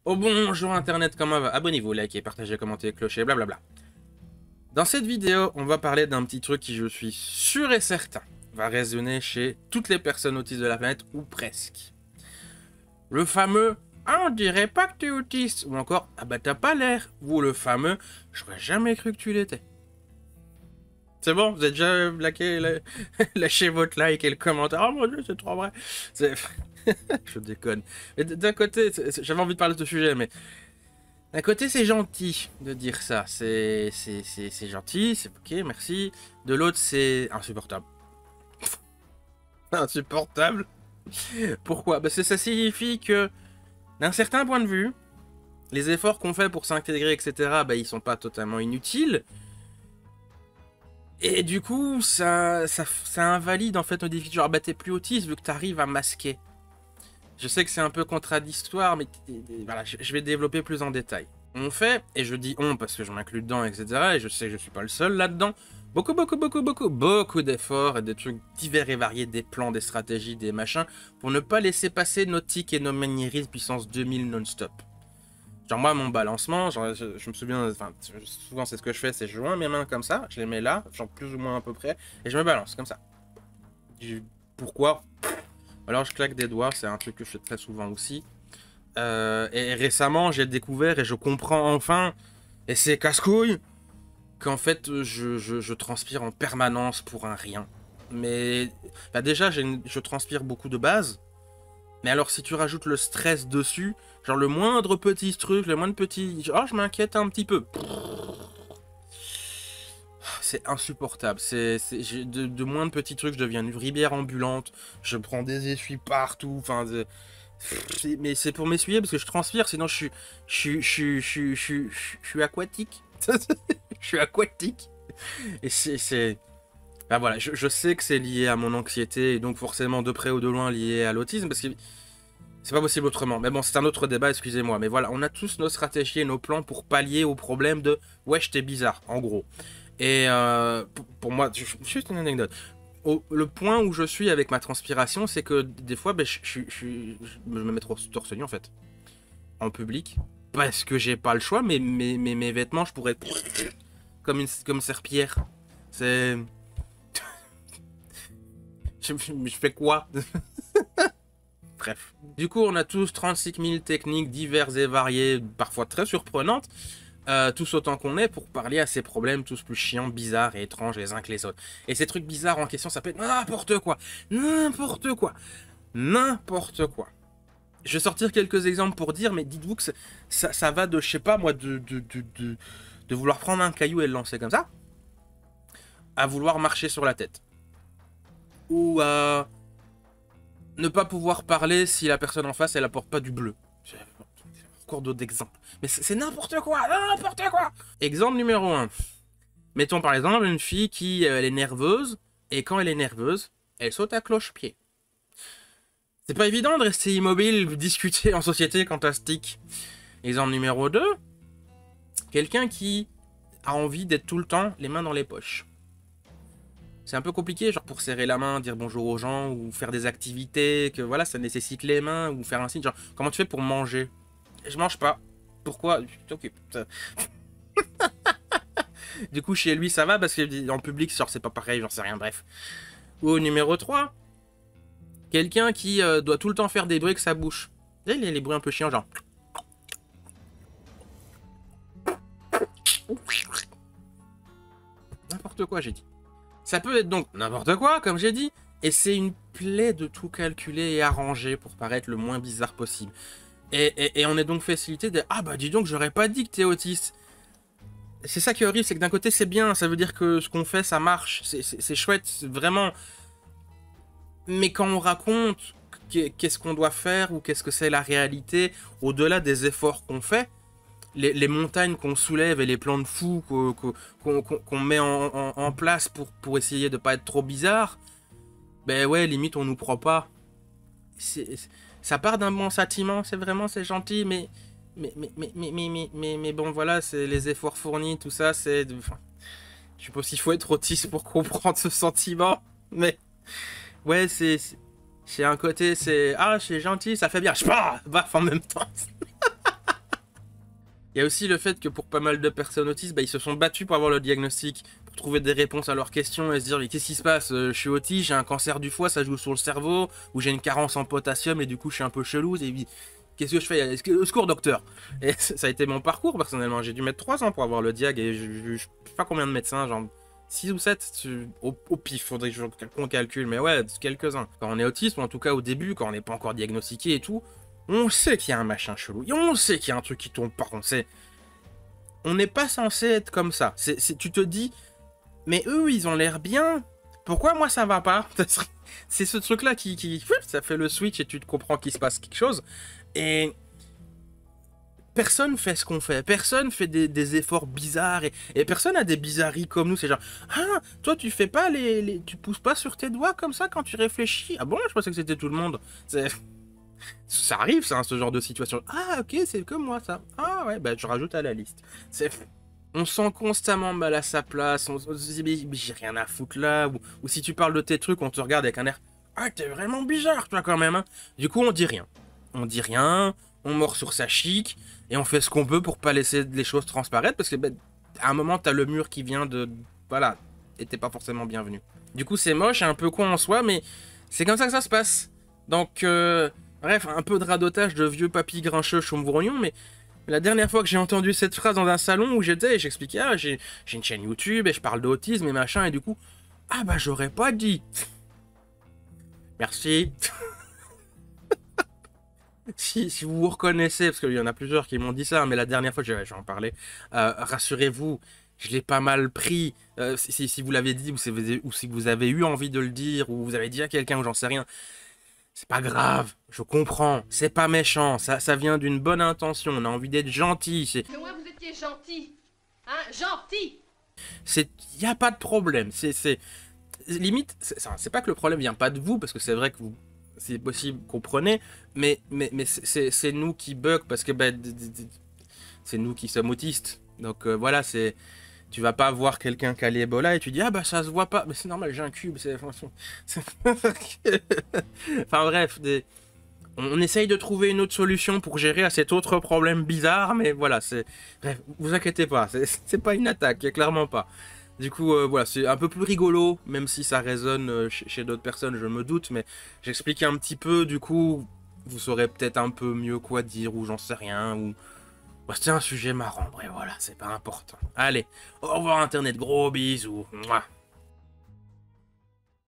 Oh bonjour internet, comment va? Abonnez-vous, likez, partagez, commentez, clochez, blablabla. Dans cette vidéo, on va parler d'un petit truc qui, je suis sûr et certain, va résonner chez toutes les personnes autistes de la planète, ou presque. Le fameux « Ah, on dirait pas que t'es autiste » ou encore « Ah bah t'as pas l'air » ou le fameux « J'aurais jamais cru que tu l'étais ». C'est bon, vous avez déjà lâché votre like et le commentaire. Oh mon dieu, c'est trop vrai. Je déconne. Mais d'un côté, j'avais envie de parler de ce sujet, mais d'un côté, c'est gentil de dire ça. C'est gentil, c'est ok, merci. De l'autre, c'est insupportable. Insupportable. Pourquoi? Parce que ça signifie que, d'un certain point de vue, les efforts qu'on fait pour s'intégrer, etc., bah, ils sont pas totalement inutiles. Et du coup, ça invalide en fait nos défis. Genre, bah t'es plus autiste vu que t'arrives à masquer. Je sais que c'est un peu contradictoire, mais voilà, je vais développer plus en détail. On fait, et je dis on parce que je m'inclus dedans, etc. Et je sais que je suis pas le seul là-dedans. Beaucoup d'efforts et des trucs divers et variés, des plans, des stratégies, des machins, pour ne pas laisser passer nos tics et nos maniérismes puissance 2000 non-stop. Genre moi, mon balancement, genre, je me souviens, enfin, souvent c'est ce que je fais, c'est je joins mes mains comme ça, je les mets là, genre plus ou moins à peu près, et je me balance comme ça. Pourquoi? Alors je claque des doigts, c'est un truc que je fais très souvent aussi. Et récemment, j'ai découvert et je comprends enfin, et c'est casse-couille, qu'en fait, je transpire en permanence pour un rien. Mais bah déjà, je transpire beaucoup de base. Mais alors, si tu rajoutes le stress dessus, genre le moindre petit truc, le moindre petit... Oh, je m'inquiète un petit peu. C'est insupportable. De moindre petits trucs, je deviens une rivière ambulante. Je prends des essuies partout. Enfin, mais c'est pour m'essuyer parce que je transpire, sinon je suis aquatique. Je suis aquatique. Et c'est... Ben voilà, je sais que c'est lié à mon anxiété et donc forcément de près ou de loin lié à l'autisme parce que c'est pas possible autrement. Mais bon, c'est un autre débat, excusez-moi. Mais voilà, on a tous nos stratégies et nos plans pour pallier au problème de « wesh, t'es bizarre », en gros. Et pour moi, juste une anecdote. Le point où je suis avec ma transpiration, c'est que des fois, ben, je me mets torse nu en fait. En public. Parce que j'ai pas le choix, mais mes vêtements, je pourrais... Comme serpillère. C'est... je fais quoi? Bref. Du coup, on a tous 36 000 techniques diverses et variées, parfois très surprenantes, tous autant qu'on est, pour parler à ces problèmes tous plus chiants, bizarres et étranges les uns que les autres. Et ces trucs bizarres en question, ça peut être n'importe quoi. N'importe quoi. N'importe quoi. Je vais sortir quelques exemples pour dire, mais dites-vous que ça va de, je sais pas moi, de vouloir prendre un caillou et le lancer comme ça, à vouloir marcher sur la tête. Ou à ne pas pouvoir parler si la personne en face, elle apporte pas du bleu. J'ai encore d'autres exemples. Mais c'est n'importe quoi, n'importe quoi. Exemple numéro 1. Mettons par exemple une fille qui elle est nerveuse, et quand elle est nerveuse, elle saute à cloche-pied. C'est pas évident de rester immobile, discuter en société quand t'as stick. Exemple numéro 2. Quelqu'un qui a envie d'être tout le temps les mains dans les poches. C'est un peu compliqué, genre pour serrer la main, dire bonjour aux gens, ou faire des activités, que voilà, ça nécessite les mains, ou faire un signe, genre, comment tu fais pour manger? Je mange pas. Pourquoi? Tu t'occupes. Du coup, chez lui, ça va, parce qu'en public, genre, c'est pas pareil, j'en sais rien, bref. Ou numéro 3, quelqu'un qui doit tout le temps faire des bruits avec sa bouche. Vous savez, les bruits un peu chiants, genre... N'importe quoi, j'ai dit. Ça peut être donc n'importe quoi, comme j'ai dit, et c'est une plaie de tout calculer et arranger pour paraître le moins bizarre possible. Et on est donc facilité de « Ah bah dis donc, j'aurais pas dit que t'es autiste ». C'est ça qui est horrible, c'est que d'un côté c'est bien, ça veut dire que ce qu'on fait ça marche, c'est chouette, vraiment. Mais quand on raconte qu'est-ce qu'on doit faire ou qu'est-ce que c'est la réalité, au-delà des efforts qu'on fait, les montagnes qu'on soulève et les plans de fou qu'on met en place pour essayer de pas être trop bizarre, ben ouais, limite on nous prend pas. Ça part d'un bon sentiment, c'est gentil, mais bon voilà, c'est les efforts fournis, tout ça, c'est... Enfin, je sais pas s'il faut être autiste pour comprendre ce sentiment, mais... Ouais, c'est un côté, c'est... Ah, c'est gentil, ça fait bien, je sais pas, baf en même temps. Il y a aussi le fait que pour pas mal de personnes autistes, bah, ils se sont battus pour avoir le diagnostic, pour trouver des réponses à leurs questions et se dire mais qu'est-ce qui se passe? Je suis autiste, j'ai un cancer du foie, ça joue sur le cerveau, ou j'ai une carence en potassium et du coup je suis un peu chelou. Et qu'est-ce que je fais? Au secours docteur. Et ça a été mon parcours personnellement. J'ai dû mettre 3 ans pour avoir le diag et je sais pas combien de médecins, genre 6 ou 7 au pif, faudrait qu'on calcule, mais ouais, quelques-uns. Quand on est autiste, ou en tout cas au début, quand on n'est pas encore diagnostiqué et tout, on sait qu'il y a un machin chelou, et on sait qu'il y a un truc qui tombe pas, on n'est pas censé être comme ça. Tu te dis, mais eux, ils ont l'air bien, pourquoi moi ça va pas? C'est ce truc-là ça fait le switch et tu te comprends qu'il se passe quelque chose, et personne fait ce qu'on fait, personne fait des efforts bizarres, et personne a des bizarreries comme nous, c'est genre, ah, toi tu fais pas tu pousses pas sur tes doigts comme ça quand tu réfléchis? Ah bon, je pensais que c'était tout le monde. Ça arrive, ça, ce genre de situation. Ah, ok, c'est comme moi, ça. Ah, ouais, bah, je rajoute à la liste. On se sent constamment mal à sa place, on se dit, mais j'ai rien à foutre là, ou si tu parles de tes trucs, on te regarde avec un air, ah, t'es vraiment bizarre, toi, quand même, hein. Du coup, on dit rien. On dit rien, on mord sur sa chic, et on fait ce qu'on peut pour pas laisser les choses transparaître, parce que, bah, à un moment, t'as le mur qui vient de... Voilà, et t'es pas forcément bienvenu. Du coup, c'est moche, un peu con en soi, mais c'est comme ça que ça se passe. Donc, bref, un peu de radotage de vieux papy grincheux chauve-grognon, mais la dernière fois que j'ai entendu cette phrase dans un salon où j'étais et j'expliquais, ah, j'ai une chaîne YouTube et je parle d'autisme et machin, et du coup, ah bah j'aurais pas dit. Merci. Si vous vous reconnaissez, parce qu'il y en a plusieurs qui m'ont dit ça, mais la dernière fois, j'en parlais, rassurez-vous, je l'ai pas mal pris. Si vous l'avez dit, ou si vous avez eu envie de le dire, ou vous avez dit à quelqu'un, ou j'en sais rien, c'est pas grave, je comprends, c'est pas méchant, ça vient d'une bonne intention, on a envie d'être gentil. Que moi vous étiez gentil, hein, gentil. Y a pas de problème, limite, c'est pas que le problème vient pas de vous, parce que c'est vrai que c'est possible, comprenez, mais c'est nous qui bug, parce que bah, c'est nous qui sommes autistes. Donc voilà, tu vas pas voir quelqu'un qui a l'Ebola et tu dis ah bah ça se voit pas, mais c'est normal, j'ai un cube. Enfin bref, on essaye de trouver une autre solution pour gérer à cet autre problème bizarre, mais voilà, bref, vous inquiétez pas, c'est pas une attaque, clairement pas. Du coup, voilà, c'est un peu plus rigolo, même si ça résonne chez d'autres personnes, je me doute, mais j'explique un petit peu, du coup, vous saurez peut-être un peu mieux quoi dire, ou j'en sais rien, ou... Bah, c'était un sujet marrant, bref, voilà, c'est pas important. Allez, au revoir Internet, gros bisous. Mouah.